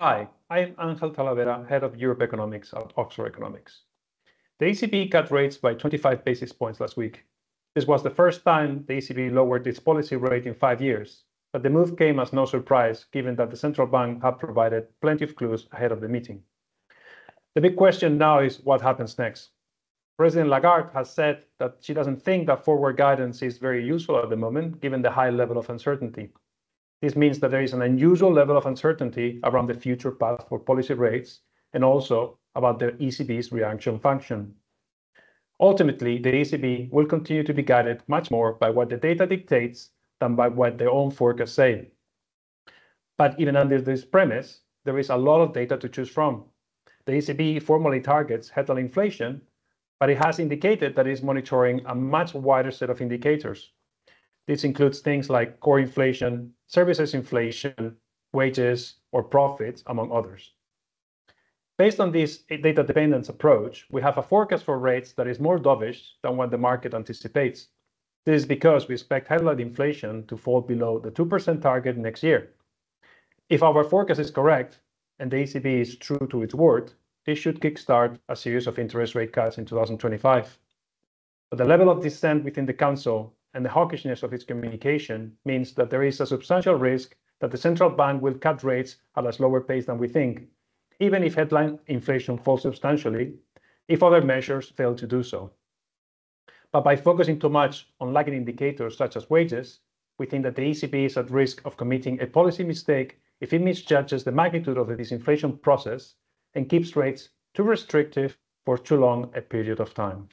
Hi, I'm Angel Talavera, Head of Europe Economics at Oxford Economics. The ECB cut rates by 25 basis points last week. This was the first time the ECB lowered its policy rate in 5 years, but the move came as no surprise given that the central bank had provided plenty of clues ahead of the meeting. The big question now is what happens next. President Lagarde has said that she doesn't think that forward guidance is very useful at the moment, given the high level of uncertainty. This means that there is an unusual level of uncertainty around the future path for policy rates and also about the ECB's reaction function. Ultimately, the ECB will continue to be guided much more by what the data dictates than by what their own forecasts say. But even under this premise, there is a lot of data to choose from. The ECB formally targets headline inflation, but it has indicated that it is monitoring a much wider set of indicators. This includes things like core inflation, services inflation, wages, or profits, among others. Based on this data dependence approach, we have a forecast for rates that is more dovish than what the market anticipates. This is because we expect headline inflation to fall below the 2% target next year. If our forecast is correct, and the ECB is true to its word, this should kickstart a series of interest rate cuts in 2025. But the level of dissent within the Council and the hawkishness of its communication means that there is a substantial risk that the central bank will cut rates at a slower pace than we think, even if headline inflation falls substantially, if other measures fail to do so. But by focusing too much on lagging indicators such as wages, we think that the ECB is at risk of committing a policy mistake if it misjudges the magnitude of the disinflation process and keeps rates too restrictive for too long a period of time.